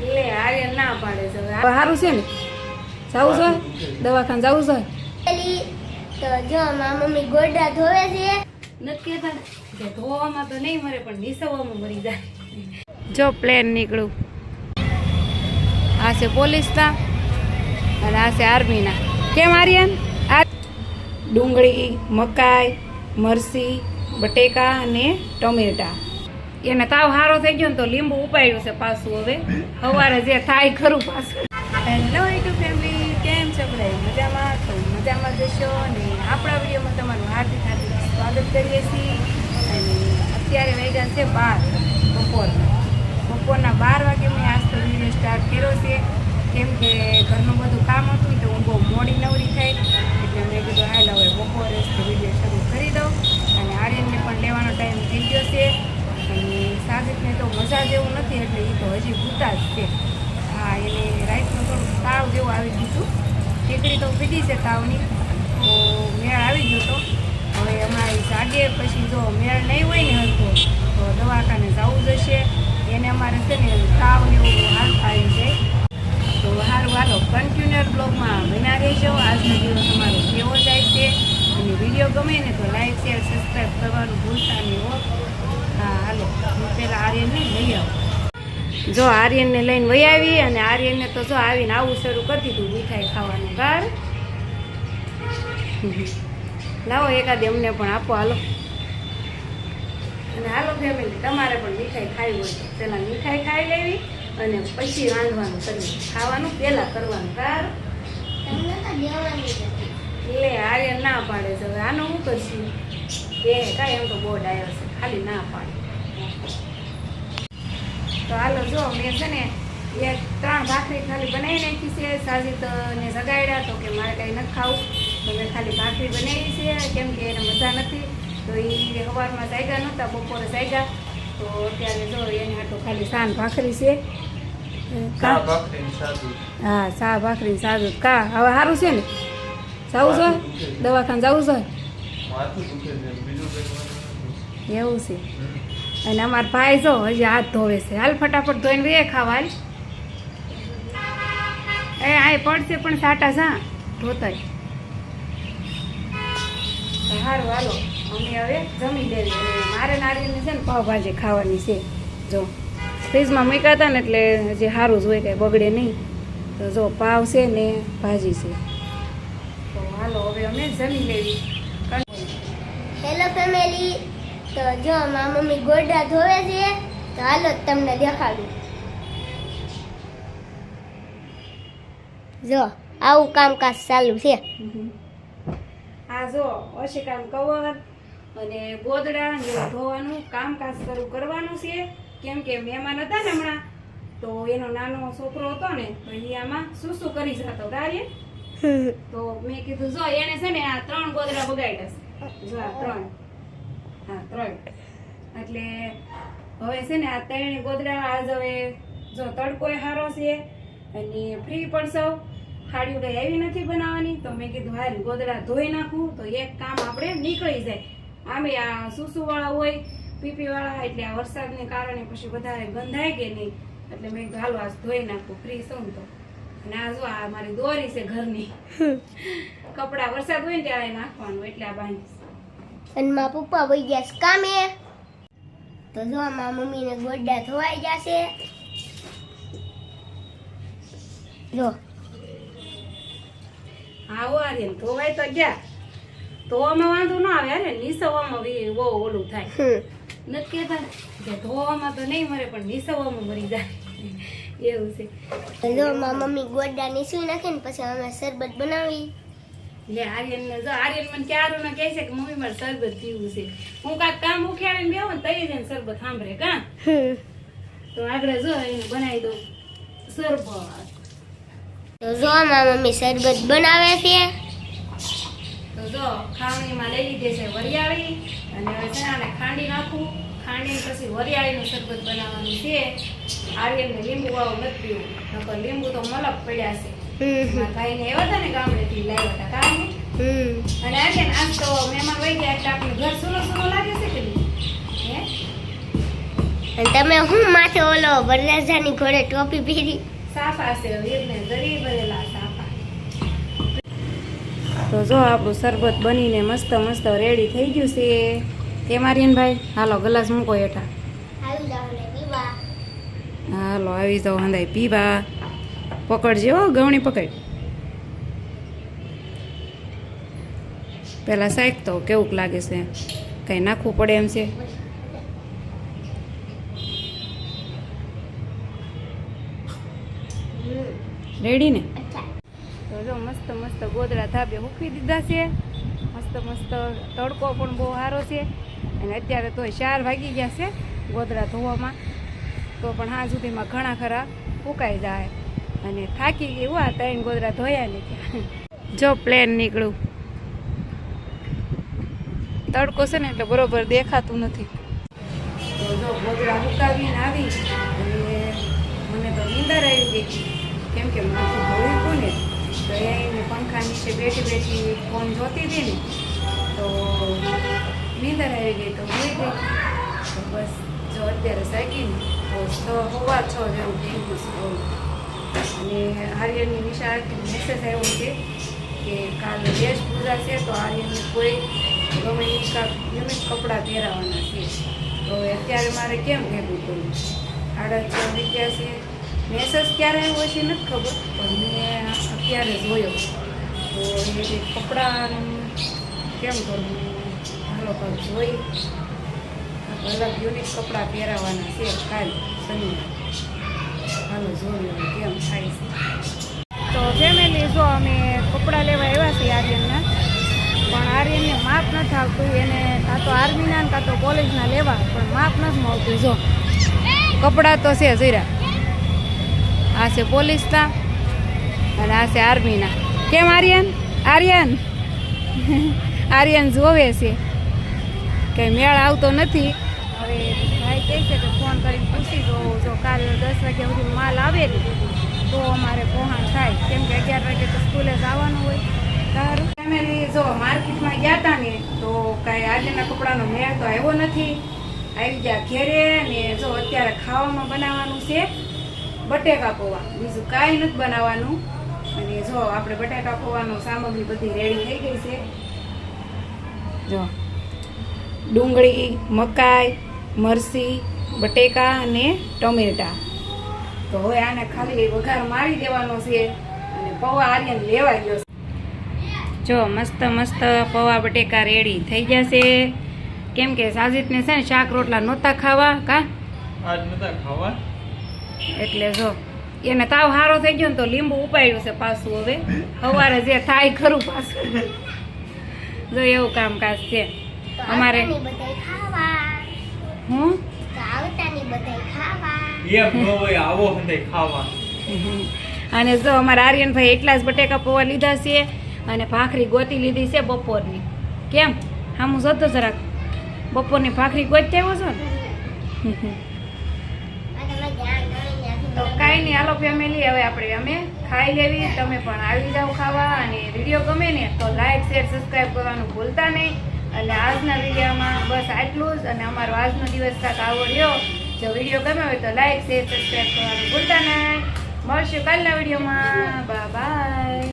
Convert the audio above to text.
લે આર્યન ના પાડે છે હવે સારું છે ને જાવું છે દવાખાને જાવું છે તો જો મારા મમ્મી ગોડા ધોવે છે નથી કહેતા કે ધોવામાં તો નહીં મરે પણ નિસવવામાં મરી જાય જો પ્લેન નીકળું આ છે પોલીસના અને આ છે આર્મીના કેમ આર્યન આ ડુંગળી મકાઈ મરસી બટેકા અને ટમેટા એને તાવ સારો થઈ ગયો ને તો લીંબુ ઉપાડ્યું છે પાછું હવે સવારે જે થાય ખરું પાછું હેલો યુટ્યુબ ફેમિલી કેમ છો બધા મજામાં તો મજામાં જશો અને આપણા વિડીયોમાં તમારું હાર્દિક હાર્દિક સ્વાગત કરીએ છીએ અને અત્યારે વાગ્યા છે 12 બપોરના 12 વાગે મેં આજ તો વિડીયો સ્ટાર્ટ કર્યો છે કેમ કે ઘરનું બધું કામ હતું તો હું બહુ મોડી નવરી થઈ એટલે મેં કીધું હાલ હવે બપોરે જ વિડીયો શરૂ કરી દઉં અને આર્યનને પણ લેવાનો ટાઈમ થઈ ગયો છે અને સાજિદને તો મજા જેવું નથી એટલે એ તો હજી ભૂતા જ છે હા એને રાતનું થોડું તાવ જેવું આવી ગયું હતું ઠીકડી તો પીધી છે તાવની તો મેળ આવી ગયો તો હવે અમારી જાગે પછી જો મેળ નહીં હોય ને હરખો તો દવાખાને જવું જશે એને અમારે છે ને તાવ ને એવું હાલ થાય છે તો સારું હાલો કન્ટિન્યુઅર બ્લોગમાં બના રહેજો આજનો દિવસ અમારો કેવો જાય છે અને વિડીયો ગમે ને તો લાઈક શેર સબસ્ક્રાઈબ કરવાનું ભૂલતા નહીં હો હા હાલો હું પહેલાં આર્યનને લઈ આવું જો આર્યનને લઈને વહી આવી અને આર્યનને તો જો આવીને આવું શરૂ કરી દીધું મીઠાઈ ખાવાનું ગાર લાવો એકાદી અમને પણ આપો હાલો અને હાલો ફેમિલી તમારે પણ મીઠાઈ ખાવી હોય તો પહેલાં મીઠાઈ ખાઈ લેવી અને પછી રાંધવાનું કરવું ખાવાનું પહેલાં કરવાનું ગાર એટલે આર્યન ના પાડે છે હવે આનું શું કરશું એ કાંઈ એમ તો બોર્ડ આવ્યો છે ખાલી ના પાડે તો હાલો જો મેં છે ને 3 ભાખરી ખાલી બનાવી નાખી છે સાજિદને જગાડ્યા તો કે મારે કંઈ નથી ખાવું તો મેં ખાલી ભાખરી બનાવી છે કેમ કે એને મજા નથી તો એ સવારમાં જાગ્યા નહોતા બપોરે જાગ્યા તો અત્યારે જો એની હાટો ખાલી સાન ભાખરી છે હા સા ભાખરી સાદું કા હવે સારું છે ને જવું છે દવાખાને જવું છે એવું છે અને અમારા ભાઈ જો હજી હાથ ધોવે છે હાલ ફટાફટ ધોઈને વે ખાવા એ આ પડશે પણ સાટા જા ધોતાય સારું હાલો અમે હવે જમી લેવી મારે નારીને છે ને પાવભાજી ખાવાની છે જો ફ્રીજમાં મૂક્યા હતા ને એટલે હજી સારું જ હોય કાંઈ બગડે નહીં તો જો પાવ છે ને ભાજી છે તો હાલો હવે અમે જમી લેવી હેલો ફેમિલી તો જો મારા મમ્મી ગોડા ધોવે છે તો હાલો તમને દેખાડું જો આવું કામકાજ ચાલુ છે આ જો ઓશિકાનું કવર અને ગોદડા ને ધોવાનું કામકાજ શરૂ કરવાનું છે કેમ કે મહેમાન હતા ને હમણાં તો એનો નાનો છોકરો હતો ને તો એ આમાં શું કરી જતો કાર્ય તો મેં કીધું જો એને છે ને આ 3 ગોદડા બગાડ્યા છે જો આ 3 હા 3 એટલે હવે છે ને આ 3 ગોદડા આજ હવે જો તડકોય સારો છે અને ફ્રી પણ સૌ ખાડીઓ કઈ આવી નથી બનાવવાની તો મેં કીધું હાલ ગોદડા ધોઈ નાખું તો એક કામ આપણે નીકળી જાય આમે આ સુસુવાળા હોય પીપીવાળા એટલે આ વરસાદને કારણે પછી વધારે ગંધાય કે નહીં એટલે મેં કીધું હાલો આજ ધોઈ નાખું ફ્રી સૌ તો અને આ જો આ મારી દોરી છે ઘરની કપડા વરસાદ હોય ને ત્યારે નાખવાનું એટલે આ બાંધીશ અને મારા પપ્પા વહી ગયા છે કામે તો જો મારા મમ્મીને ગોડા ધોવાઈ જશે જો હા આર્યન ધોવાય તો ગયા ધોવામાં વાંધો ના આવે અરે નીસવામાં બહુ ઓલું થાય નથી કહેતા કે ધોવામાં તો નહીં મરે પણ નીસવામાં મરી જાય એવું છે જો મારા મમ્મી ગોડા નીસવી નાખે ને પછી અમે શરબત બનાવી લે આર્યન ને જો આર્યન મને ક્યારું ના કહે છે કે મમ્મી મારે શરબત પીવું છે હું કાંઈક કામ ઉખાડીને બેહું ને તઈ જઈને શરબત સાંભળે કા તો આગળ જો એને બનાવી દઉં શરબત તો જો મારા મમ્મી શરબત બનાવે છે તો જો ખાવણીમાં લઈ લીધે છે વરિયાળી અને હવે છે ને ખાંડી નાખું ખાંડી પછી વરિયાળીનું શરબત બનાવવાનું છે આર્યનને લીંબુ વાળું નથી પીવું નકર લીંબુ તો મલક પડ્યા છે મારા ભાઈને એવા હતા ને ગામડેથી લાવ્યા હતા કામ અને આર્યન આજ તો મહેમાન વહી ગયા એટલે આપણે ઘર સુનો લાગે છે કે નહીં હે અને તમે હું માથે ઓલો વરરાજાની ઘોડે ટોપી પહેરી? સાફા છે વીરને જરી ભરેલા સાફા. તો જો આપણું શરબત બનીને મસ્ત મસ્ત રેડી થઈ ગયું છે. કેમ આર્યનભાઈ? હાલો ગ્લાસ મૂકો હેઠા. આવી જાવ ને પીવા. હાલો આવી જાઓ હંધાઈ પીવા. પકડજો હો, ગવણી પકડ. પેલા શાક તો કેવું લાગે છે? કઈ નાખવું પડે એમ છે? રેડી ને? તો જો મસ્ત મસ્ત ગોદડા ધાબે મૂકી દીધા છે. મસ્ત મસ્ત તડકો પણ બહુ સારો છે. અને અત્યારે તો 4 વાગી ગયા છે ગોદડા ધોવામાં. તો પણ હા સુધીમાં ઘણા ખરા ફૂંકાઈ જાય. અને થાકી ગઈ આ 3 ગોદડા ધોયા ને ત્યાં. જો પ્લેન નીકળું. તડકો છે ને એટલે બરોબર દેખાતું નથી. તો જો ગોદડા ફૂંકાવીને આવી અને મને તો નીંદર આવી ગઈ. કેમ કે માથું ધોયું હતું ને તો એને પંખા નીચે બેઠી બેઠી ફોન જોતી હતી ને તો નીંદર આવી ગઈ તો હોઈ ગઈ. તો બસ જો અત્યારે સાકીને તો 6:15 જેવું થઈ ગયું છે. અને આર્યનની નિશાળથી મેસેજ આવ્યો છે કે કાલે વેશ પૂજા છે તો આર્યનને કોઈ ગમે યુનિક કપડાં પહેરાવાના છે. તો અત્યારે મારે કેમ ભેગું કરવું? 6:30 વાગ્યા છે. મેસેજ ક્યારે આવ્યો છે નથી ખબર પણ મેં અત્યારે જોયો. તો એ કપડાનું કેમ કરવું? હાલો કાલ જોઈ. અલગ યુનિક કપડાં પહેરાવાના છે કાલે શનિવાર. હાલો જોયું કેમ થાય છે. તો ફેમિલી જો અમે કપડાં લેવા આવ્યા છીએ આર્યનના. પણ આર્યનને માપ નથી આવતું. એને કાં તો આર્મીના કાં તો કોલેજના લેવા પણ માપ નથી મળતું. જો કપડાં તો છે જીરા. આ છે પોલીસના અને આ છે આર્મીના. કેમ આર્યન? આર્યન જોવે છે. કંઈ મેળ આવતો નથી. હવે ભાઈ કહે છે કે ફોન કરીને પૂછી જો કાલે 10 વાગ્યા સુધી માલ આવે ને તો અમારે પહોંચ થાય. કેમ કે 11 વાગે તો સ્કૂલે જવાનું હોય. સારું ફેમિલી જો માર્કેટમાં ગયા હતા ને તો કાંઈ આજના કપડાનો મેળ તો આવ્યો નથી. આવી ગયા ઘેરે ને જો અત્યારે ખાવામાં બનાવવાનું છે બટેકા પૌવા. બીજું કાંઈ નથી બનાવવાનું. અને જો આપણે બટેકા પૌવાનો સામગ્રી બધી રેડી થઈ ગઈ છે. જો ડુંગળી, મકાઈ, મરચી, બટેકા અને ટમેટા. તો હવે આને ખાલી વઘાર મારી દેવાનો છે અને પૌવા આર્યન લેવા ગયો છે. જો મસ્ત મસ્ત પૌવા બટેકા રેડી થઈ ગયા છે. કેમ કે સાજીદને છે ને શાક રોટલા નહોતા ખાવા. કા આજ નતા ખાવા એટલે જો એને તાવ સારો થઈ ગયો ને તો લીંબુ ઉપાડ્યું છે પાછું. હવે સવારે જે થાય ખરું પાછું. જો એવું કામકાજ છે અમારે. હું એમ ન હોય આવો હંધે ખાવા. અને જો અમારા આર્યનભાઈ એટલા જ બટેકા પૌવા લીધા છે અને ભાખરી ગોતી લીધી છે બપોરની. કેમ હામું જોતો જરાક. બપોરની ભાખરી ગોતી આવ્યો છો ને? તો કાંઈ નહીં હાલો ફેમિલી હવે અમે ખાઈ લેવી. તમે પણ આવી જાઓ ખાવા. અને વિડીયો ગમે ને તો લાઈક શેર સબસ્ક્રાઈબ કરવાનું ભૂલતા નહીં. અને આજના વિડીયોમાં બસ આટલું જ. અને અમારો આજનો દિવસ કાંક આવો રહ્યો. જો વિડીયો ગમે હોય તો લાઈક શેર સબસ્ક્રાઈબ કરવાનું ભૂલતા નહીં. મળશું કાલના વિડીયોમાં. બાય.